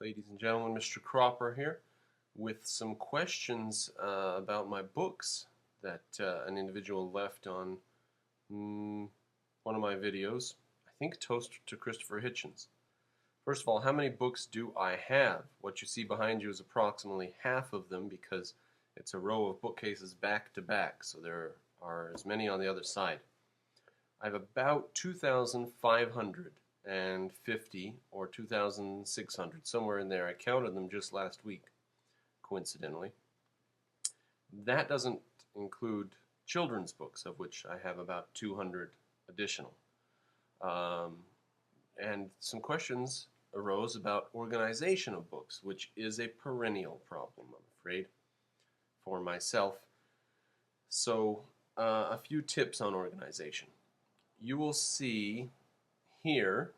Ladies and gentlemen, Mr. Cropper here with some questions about my books that an individual left on one of my videos. I think Toast to Christopher Hitchens. First of all, how many books do I have? What you see behind you is approximately half of them because it's a row of bookcases back to back, so there are as many on the other side. I have about 2,550 or 2,600, somewhere in there. I counted them just last week, coincidentally. That doesn't include children's books, of which I have about 200 additional. And some questions arose about organization of books, which is a perennial problem, I'm afraid, for myself. So a few tips on organization. You will see here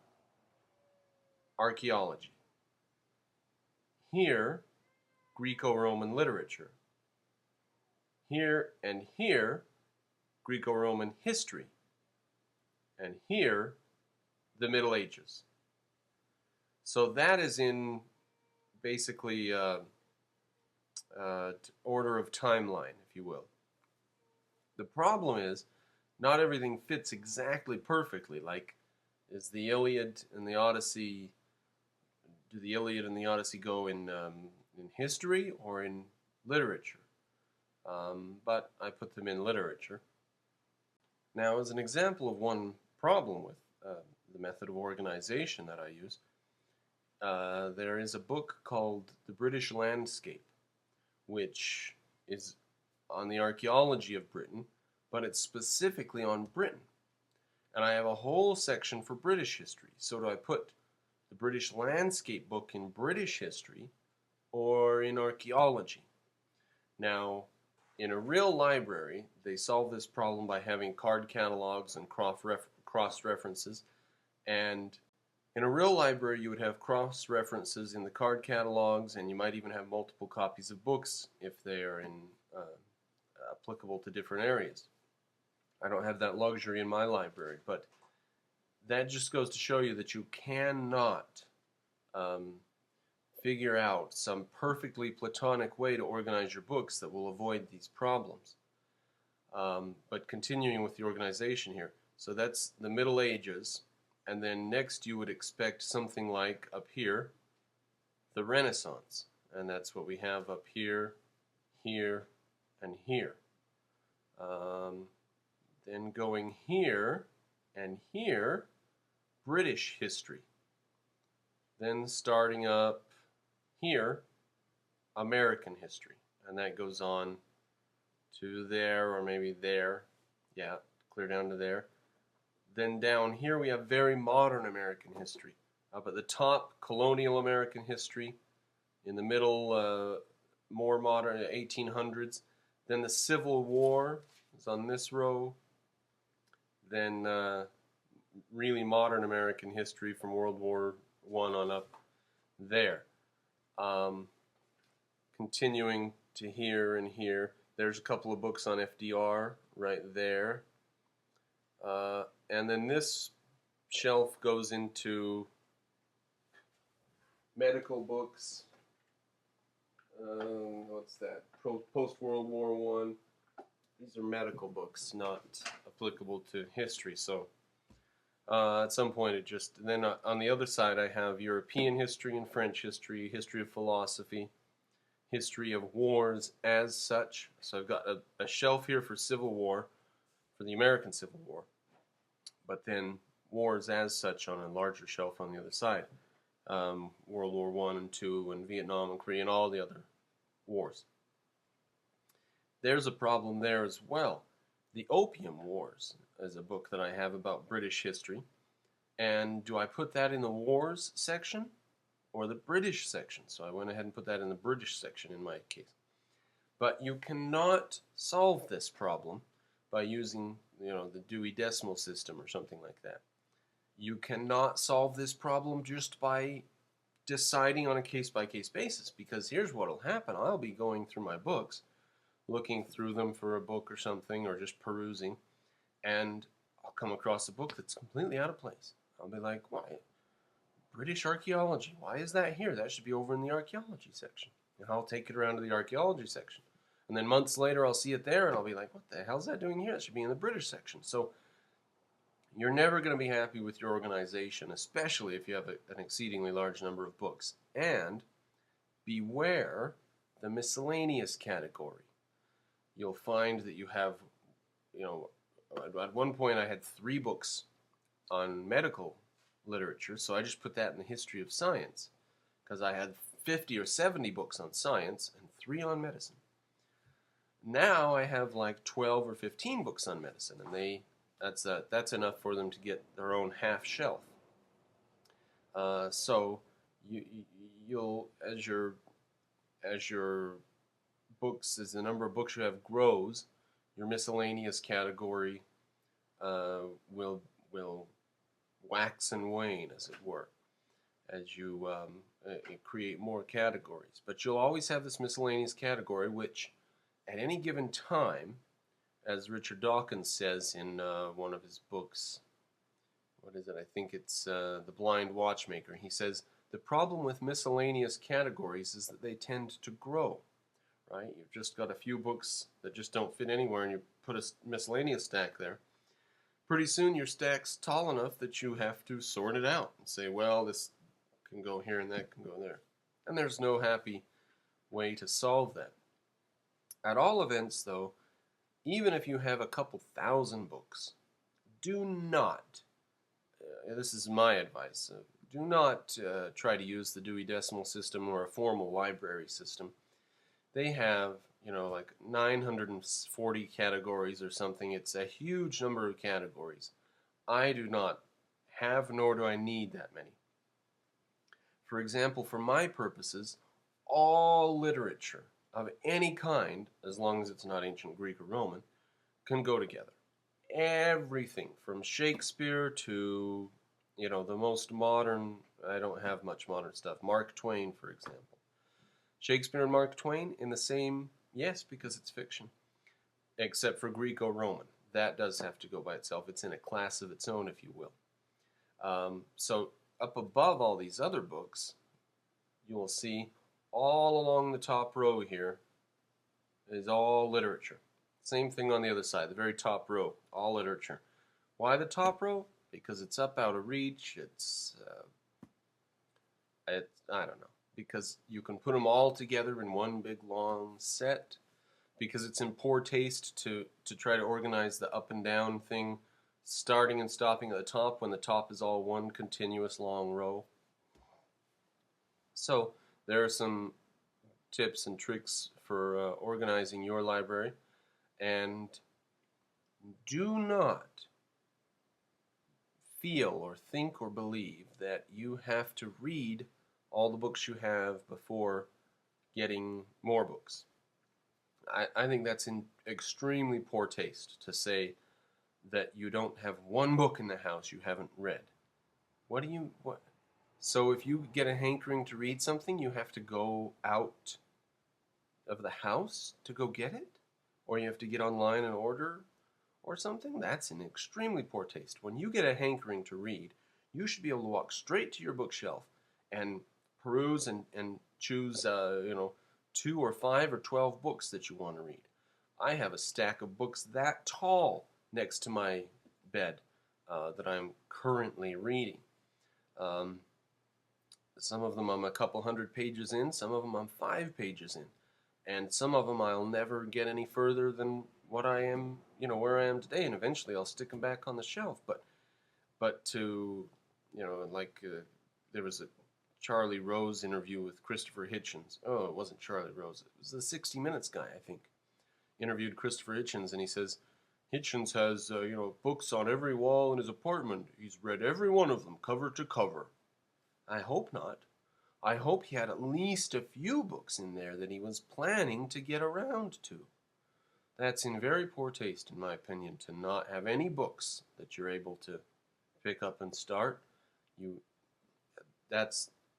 archaeology, here Greco-Roman literature, here and here Greco-Roman history, and here the Middle Ages. So that is in basically order of timeline, if you will. The problem is not everything fits exactly perfectly. Like, is the Iliad and the Odyssey, do the Iliad and the Odyssey go in history or in literature? But I put them in literature. Now, as an example of one problem with the method of organization that I use, there is a book called The British Landscape, which is on the archaeology of Britain, but it's specifically on Britain. And I have a whole section for British history. So do I put the British Landscape book in British history or in archaeology? Now, in a real library, they solve this problem by having card catalogs and cross-references. And in a real library, you would have cross-references in the card catalogs, and you might even have multiple copies of books if they are applicable to different areas. I don't have that luxury in my library, but that just goes to show you that you cannot figure out some perfectly platonic way to organize your books that will avoid these problems. But continuing with the organization here, so that's the Middle Ages, and then next you would expect something like up here, the Renaissance, and that's what we have up here, here, and here. Then going here and here, British history. Then starting up here, American history. And that goes on to there, or maybe there. Yeah, clear down to there. Then down here we have very modern American history. Up at the top, colonial American history. In the middle, more modern, 1800s. Then the Civil War is on this row. Then really modern American history from World War I on up there. Continuing to here and here, there's a couple of books on FDR right there. And then this shelf goes into medical books. What's that? Post-World War I. These are medical books, not applicable to history. So at some point it just, then on the other side I have European history and French history, history of philosophy, history of wars as such. So I've got a shelf here for Civil War, for the American Civil War, but then wars as such on a larger shelf on the other side. World War I and II and Vietnam and Korea and all the other wars. There's a problem there as well. The Opium Wars is a book that I have about British history. And do I put that in the wars section or the British section? So I went ahead and put that in the British section in my case. But you cannot solve this problem by using, the Dewey Decimal system or something like that. You cannot solve this problem just by deciding on a case-by-case basis, because here's what will happen. I'll be going through my books, looking through them for a book or something, or just perusing, and I'll come across a book that's completely out of place. I'll be like, why? British archaeology. Why is that here? That should be over in the archaeology section. And I'll take it around to the archaeology section. And then months later, I'll see it there, and I'll be like, what the hell's that doing here? It should be in the British section. So you're never going to be happy with your organization, especially if you have an exceedingly large number of books. And beware the miscellaneous category. You'll find that you have, at one point I had 3 books on medical literature, so I just put that in the history of science, because I had 50 or 70 books on science and 3 on medicine. Now I have like 12 or 15 books on medicine, and that's enough for them to get their own half shelf. So you'll as the number of books you have grows, your miscellaneous category will wax and wane, as it were, as you create more categories. But you'll always have this miscellaneous category, which at any given time, as Richard Dawkins says in one of his books, what is it? I think it's The Blind Watchmaker. He says, the problem with miscellaneous categories is that they tend to grow, right? You've just got a few books that just don't fit anywhere, and you put a miscellaneous stack there. Pretty soon your stack's tall enough that you have to sort it out and say, well, this can go here and that can go there. And there's no happy way to solve that. At all events, though, even if you have a couple thousand books, do not, this is my advice, do not try to use the Dewey Decimal System or a formal library system. They have, like 940 categories or something. It's a huge number of categories. I do not have, nor do I need that many. For example, for my purposes, all literature of any kind, as long as it's not ancient Greek or Roman, can go together. Everything from Shakespeare to, the most modern, I don't have much modern stuff, Mark Twain, for example. Shakespeare and Mark Twain in the same, yes, because it's fiction, except for Greco-Roman. That does have to go by itself. It's in a class of its own, if you will. So up above all these other books, you will see all along the top row here is all literature. Same thing on the other side, the very top row, all literature. Why the top row? Because it's up out of reach. I don't know. Because you can put them all together in one big long set. Because it's in poor taste to try to organize the up and down thing, starting and stopping at the top when the top is all one continuous long row. So there are some tips and tricks for organizing your library. And do not feel or think or believe that you have to read all the books you have before getting more books. I think that's in extremely poor taste to say that you don't have one book in the house you haven't read. What? So if you get a hankering to read something, you have to go out of the house to go get it? Or you have to get online and order or something? That's in extremely poor taste. When you get a hankering to read, you should be able to walk straight to your bookshelf and peruse and choose, 2 or 5 or 12 books that you want to read. I have a stack of books that tall next to my bed that I'm currently reading. Some of them I'm a couple hundred pages in, some of them I'm 5 pages in. And some of them I'll never get any further than what I am, where I am today. And eventually I'll stick them back on the shelf. But to, there was a Charlie Rose interview with Christopher Hitchens. Oh, it wasn't Charlie Rose. It was the 60 Minutes guy, I think. Interviewed Christopher Hitchens, and he says, Hitchens has, books on every wall in his apartment. He's read every one of them, cover to cover. I hope not. I hope he had at least a few books in there that he was planning to get around to. That's in very poor taste, in my opinion, to not have any books that you're able to pick up and start.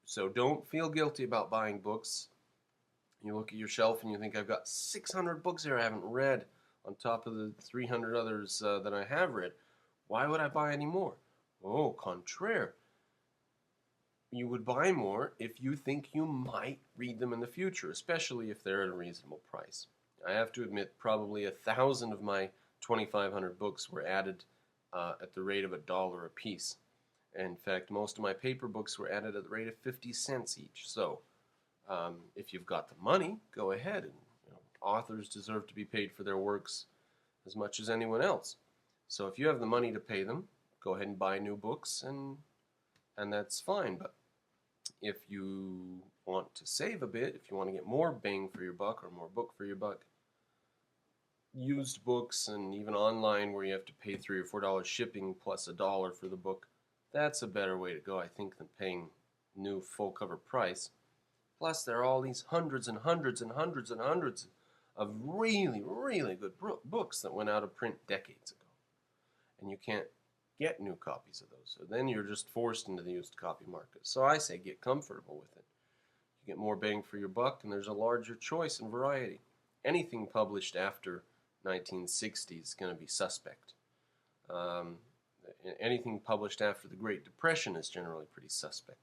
So don't feel guilty about buying books. You look at your shelf and you think, I've got 600 books here I haven't read on top of the 300 others that I have read. Why would I buy any more? Oh, contraire. you would buy more if you think you might read them in the future, especially if they're at a reasonable price. I have to admit, probably 1,000 of my 2,500 books were added at the rate of $1 a piece. In fact, most of my paper books were added at the rate of 50 cents each. So, if you've got the money, go ahead. And authors deserve to be paid for their works as much as anyone else. So, if you have the money to pay them, go ahead and buy new books, and that's fine. But if you want to save a bit, if you want to get more bang for your buck or more book for your buck, used books and even online where you have to pay $3 or $4 shipping plus $1 for the book, that's a better way to go, I think, than paying new full cover price. Plus, there are all these hundreds and hundreds and hundreds and hundreds of really, really good books that went out of print decades ago. And you can't get new copies of those. So then you're just forced into the used copy market. So I say get comfortable with it. You get more bang for your buck, and there's a larger choice and variety. Anything published after 1960 is going to be suspect. Anything published after the Great Depression is generally pretty suspect.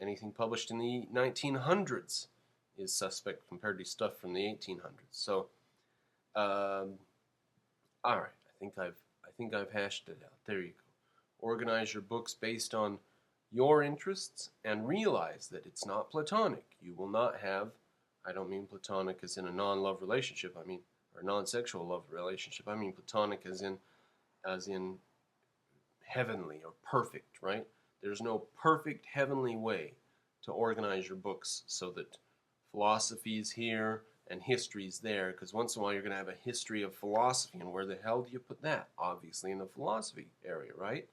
Anything published in the 1900s is suspect compared to stuff from the 1800s. So, all right, I think I've hashed it out. There you go. Organize your books based on your interests and realize that it's not platonic. You will not have, I don't mean platonic as in a non-love relationship, I mean, or non-sexual love relationship. I mean platonic as in heavenly or perfect, right? There's no perfect heavenly way to organize your books so that philosophy is here and history is there, because once in a while you're going to have a history of philosophy, and where the hell do you put that? Obviously in the philosophy area, right?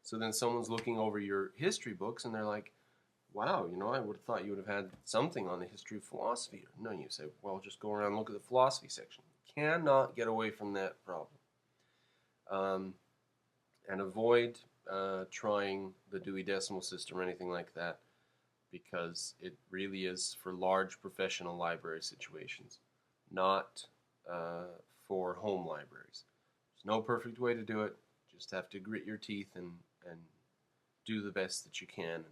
So then someone's looking over your history books and they're like, wow, I would have thought you would have had something on the history of philosophy. No, you say, well, just go around and look at the philosophy section. You cannot get away from that problem. And avoid trying the Dewey Decimal System or anything like that, because it really is for large professional library situations, not for home libraries. There's no perfect way to do it. You just have to grit your teeth and do the best that you can and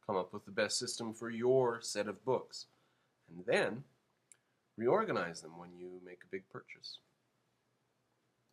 come up with the best system for your set of books. And then reorganize them when you make a big purchase.